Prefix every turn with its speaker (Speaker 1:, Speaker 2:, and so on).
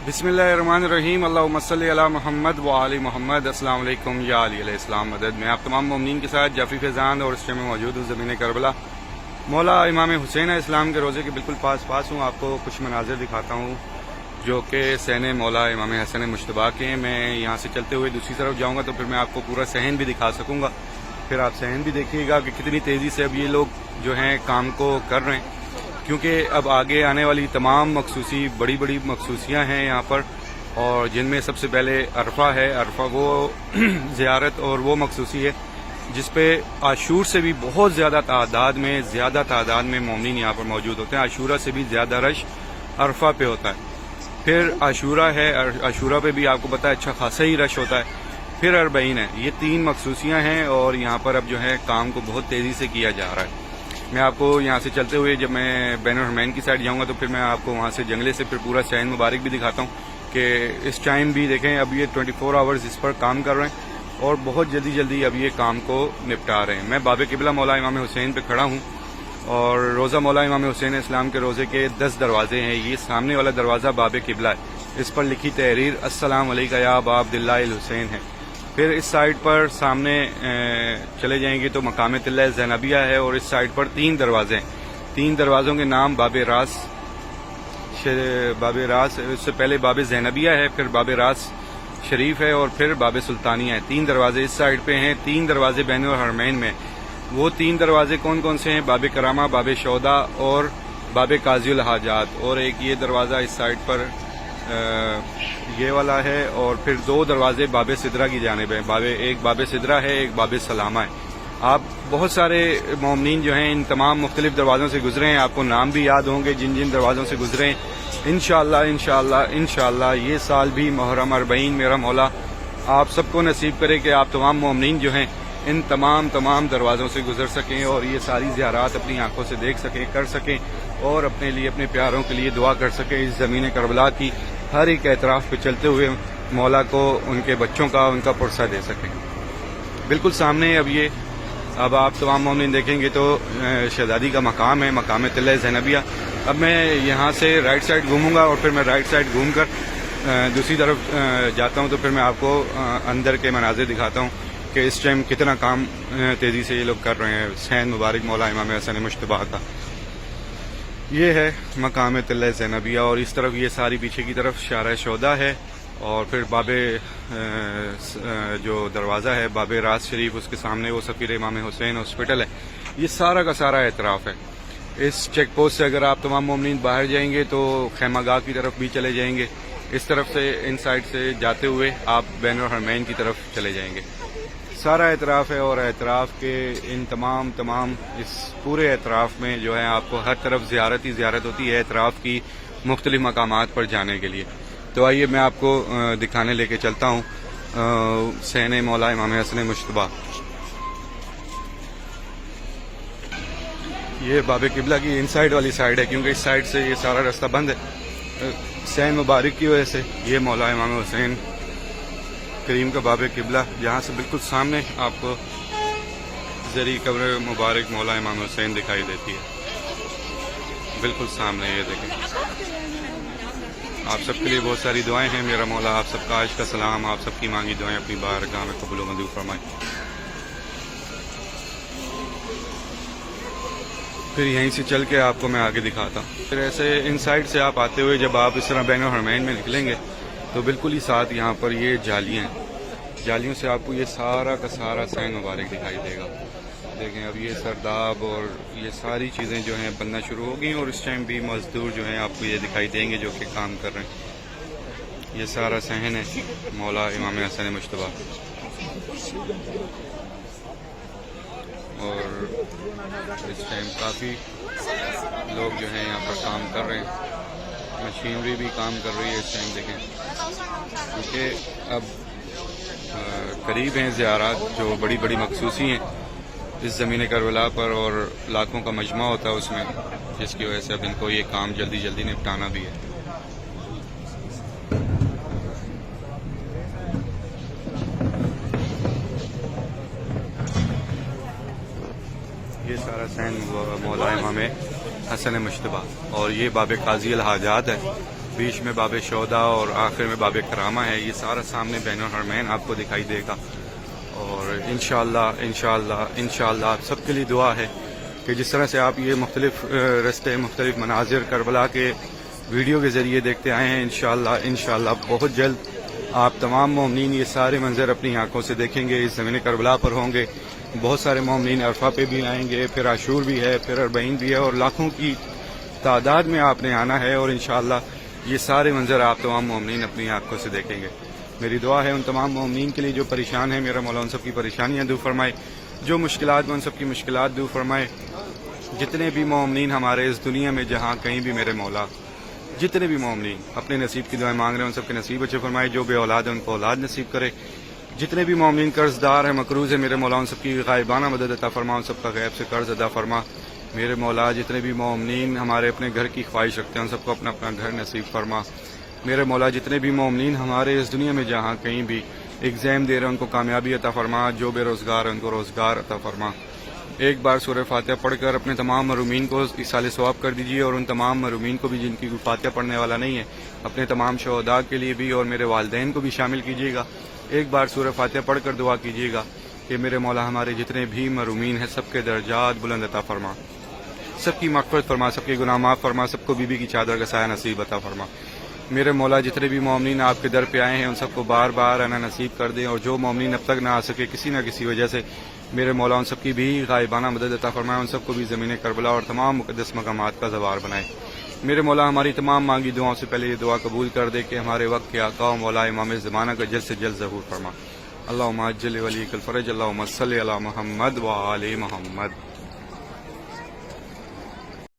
Speaker 1: बिस्मिल्लाहिर्रहमानिर्रहीम अल्लाहुम्मा सल्ली अला मोहम्मद व आलि मोहम्मद। अस्सलाम वालेकुम या अली अलैहिस्सलाम मदद। मैं आप तमाम मोमिनीन के साथ जाफी फैज़ान और इस टाइम में मौजूद हूँ ज़मीन करबला। मौला इमाम हुसैन इस्लाम के रोज़े के बिल्कुल पास हूँ। आपको कुछ मनाज़िर दिखाता हूँ जो कि सहन मौला इमाम हसन मुश्तबा के हैं। मैं यहाँ से चलते हुए दूसरी तरफ जाऊँगा तो फिर मैं आपको पूरा सहन भी दिखा सकूँगा। फिर आप सहन भी देखिएगा कि कितनी तेज़ी से अब ये लोग जो हैं काम को कर रहे हैं, क्योंकि अब आगे आने वाली तमाम मखसूसी बड़ी बड़ी मखसूसियाँ हैं यहाँ पर, और जिनमें सबसे पहले अरफा है। अरफा वो ज़ियारत और वो मखसूसी है जिस पे आशूर से भी बहुत ज़्यादा तादाद में मोमिनीन यहाँ पर मौजूद होते हैं। आशूरा से भी ज़्यादा रश अरफा पे होता है। फिर आशूरा है, आशूरा पे भी आपको पता है अच्छा खासा ही रश होता है। फिर अरबईन है। ये तीन मखसूसियाँ हैं और यहाँ पर अब जो है काम को बहुत तेज़ी से किया जा रहा है। मैं आपको यहाँ से चलते हुए जब मैं बैनुल हरमैन की साइड जाऊँगा तो फिर मैं आपको वहाँ से जंगले से फिर पूरा शहन मुबारक भी दिखाता हूँ कि इस टाइम भी देखें अब ये 24 आवर्स इस पर काम कर रहे हैं और बहुत जल्दी अब ये काम को निपटा रहे हैं। मैं बाब किबला मौला इमाम हुसैन पे खड़ा हूँ और रोज़ा मौला इमाम हुसैन इस्लाम के रोज़े के 10 दरवाजे हैं। ये सामने वाला दरवाज़ा बाब किबला है। इस पर लिखी तहरीर अस्सलाम अलैका या अबा अब्दुल्लाह हुसैन है। फिर इस साइड पर सामने चले जाएंगे तो मकाम तिल्ला ज़ैनबिया है और इस साइड पर 3 दरवाजे हैं। 3 दरवाज़ों के नाम बाब रास, इससे पहले बाब ज़ैनबिया है, फिर बाब रास शरीफ है और फिर बाब सुल्तानिया है। 3 दरवाजे इस साइड पे हैं। 3 दरवाजे बैनुल हरमैन में। वो 3 दरवाजे कौन कौन से हैं? बाब करामा, बाब शौदा और बाब काज़ियुल हाजात। और एक ये दरवाज़ा इस साइड पर ये वाला है और फिर 2 दरवाजे बाब सिदरा की जानिब है। एक बाब सिदरा है, एक बाब सलामा है। आप बहुत सारे मोमिनीन जो हैं इन तमाम मुख्तलिफ दरवाज़ों से गुजरे हैं। आपको नाम भी याद होंगे जिन जिन दरवाज़ों से गुजरे हैं। इंशाअल्लाह ये साल भी मुहर्रम अरबईन मेरा मौला आप सबको नसीब करे कि आप तमाम मोमिनीन जो हैं इन तमाम दरवाज़ों से गुजर सकें और ये सारी ज़ियारात अपनी आंखों से देख सकें, कर सकें और अपने लिए, अपने प्यारों के लिए दुआ कर सकें। इस ज़मीन करबला की हर एक एतराफ़ पे चलते हुए मौला को उनके बच्चों का उनका पुरसा दे सकें। बिल्कुल सामने अब आप तमाम मोमिनीन देखेंगे तो शहजादी का मकाम है, मकाम तिल्ला ज़ैनबिया। अब मैं यहाँ से राइट साइड घूमूंगा और फिर मैं राइट साइड घूम कर दूसरी तरफ जाता हूँ तो फिर मैं आपको अंदर के मनाजिर दिखाता हूँ कि इस टाइम कितना काम तेज़ी से ये लोग कर रहे हैं। सहन मुबारक मौला इमाम हसन मुश्तबा का ये है मकाम तिल्ला ज़ैनबिया और इस तरफ ये सारी पीछे की तरफ शारा शौदा है और फिर बाबे जो दरवाज़ा है बाब राज शरीफ, उसके सामने वो सफ़ीर इमाम हुसैन हॉस्पिटल है। ये सारा का सारा एतराफ़ है। इस चेक पोस्ट से अगर आप तमाम मोमिनीन बाहर जाएंगे तो खैमागाह की तरफ भी चले जाएंगे। इस तरफ से इन साइड से जाते हुए आप बैनुल हरमैन की तरफ चले जाएंगे। सारा एतराफ़ है और एतराफ़ के इन तमाम इस पूरे एतराफ़ में जो है आपको हर तरफ ज़ियारत ही ज़ियारत होती है एतराफ़ की मुख्तलिफ मकामात पर जाने के लिए। तो आइए मैं आपको दिखाने लेके चलता हूँ सहन मौला इमाम हसन मुश्तबा। ये बाब किबला की इनसाइड वाली साइड है क्योंकि इस साइड से ये सारा रास्ता बंद है सहन मुबारक की वजह से। ये मौला इमाम हुसैन करीम का बाब किबला, जहाँ से बिल्कुल सामने आपको ज़री कब्र मुबारक मौला इमाम हुसैन दिखाई देती है। बिल्कुल सामने ये देखें। आप सबके लिए बहुत सारी दुआएं हैं। मेरा मौला आप सबका आज का सलाम, आप सबकी मांगी दुआएं अपनी बारगाह में कबूल मंजूर फरमाए। फिर यहीं से चल के आपको मैं आगे दिखाता हूँ। फिर ऐसे इन साइड से आप आते हुए जब आप इस तरह बैनुल हरमैन में निकलेंगे तो बिल्कुल ही साथ यहाँ पर ये जालियाँ हैं। जालियों से आपको ये सारा का सारा सहन मुबारक दिखाई देगा। देखें अब ये सरदाब और ये सारी चीज़ें जो हैं बनना शुरू हो गई और इस टाइम भी मजदूर जो हैं आपको ये दिखाई देंगे जो कि काम कर रहे हैं। ये सारा सहन है मौला इमाम हसन मुश्तबा और इस टाइम काफ़ी लोग जो हैं यहाँ पर काम कर रहे हैं। मशीनरी भी काम कर रही है इस टाइम देखें, क्योंकि अब करीब हैं ज़ियारात जो बड़ी मखसूसी हैं इस ज़मीन करबला पर और लाखों का मजमा होता है उसमें, जिसकी वजह से अब इनको ये काम जल्दी निपटाना भी है। ये सारा सहन मौला इमाम हसन मुश्तबा और ये बाब काज़ियुल हाजात है। بیچ میں باب شہداء اور آخر میں باب کرامہ ہے. یہ سارا سامنے بین الحرمین آپ کو دکھائی دے گا. اور انشاءاللہ آپ سب کے لیے دعا ہے کہ جس طرح سے آپ یہ مختلف رستے مختلف مناظر کربلا کے ویڈیو کے ذریعے دیکھتے آئے ہیں، انشاءاللہ بہت جلد آپ تمام مومنین یہ سارے منظر اپنی آنکھوں سے دیکھیں گے. اس زمین کربلا پر ہوں گے، بہت سارے مومنین عرفہ پہ بھی آئیں گے، پھر عاشور بھی ہے، پھر اربعین بھی ہے، اور لاکھوں کی تعداد میں آپ نے آنا ہے. اور انشاءاللہ یہ سارے منظر آپ تمام مومنین اپنی آنکھوں سے دیکھیں گے. میری دعا ہے ان تمام مومنین کے لیے جو پریشان ہیں، میرا مولا ان سب کی پریشانیاں دور فرمائے، جو مشکلات میں ان سب کی مشکلات دور فرمائے. جتنے بھی مومنین ہمارے اس دنیا میں جہاں کہیں بھی میرے مولا جتنے بھی مومنین اپنے نصیب کی دعائیں مانگ رہے ہیں ان سب کے نصیب اچھے فرمائے. جو بے اولاد ہیں ان کو اولاد نصیب کرے. جتنے بھی مومنین قرض دار ہیں مقروض ہیں، میرے مولا ان سب کی غائبانہ مدد عطا فرما، ان سب کا غیب سے قرض ادا فرما. میرے مولا جتنے بھی مومنین ہمارے اپنے گھر کی خواہش رکھتے ہیں ان سب کو اپنا اپنا گھر نصیب فرما. میرے مولا جتنے بھی مومنین ہمارے اس دنیا میں جہاں کہیں بھی ایگزام دے رہے ہیں ان کو کامیابی عطا فرما. جو بے روزگار ہیں ان کو روزگار عطا فرما. ایک بار سورہ فاتحہ پڑھ کر اپنے تمام محرومین کو ایصال ثواب کر دیجیے، اور ان تمام محرومین کو بھی جن کی کوئی فاتحہ پڑھنے والا نہیں ہے اپنے تمام شہداء کے لیے بھی اور میرے والدین کو بھی شامل کیجیے گا. ایک بار سورہ فاتحہ پڑھ کر دعا کیجیے گا کہ میرے مولا ہمارے جتنے بھی محرومین ہیں سب کے درجات بلند عطا فرما، سب کی مغفرت فرما، سب کے گناہ معاف فرما، سب کو بیوی کی چادر کا سایہ نصیب عطا فرما. میرے مولا جتنے بھی مومنین آپ کے در پہ آئے ہیں ان سب کو بار بار آنا نصیب کر دیں، اور جو مومنین اب تک نہ آ سکے کسی نہ کسی وجہ سے، میرے مولا ان سب کی بھی غائبانہ مدد عطا فرمائے، ان سب کو بھی زمین کربلا اور تمام مقدس مقامات کا زوار بنائے. میرے مولا ہماری تمام مانگی دعاؤں سے پہلے یہ دعا قبول کر دے کہ ہمارے وقت کے آقا و مولا امام زمانہ کا جلد سے جلد ظہور فرما. اللہم عجل ولیک الفرج، اللہم صلی علی محمد و آل محمد.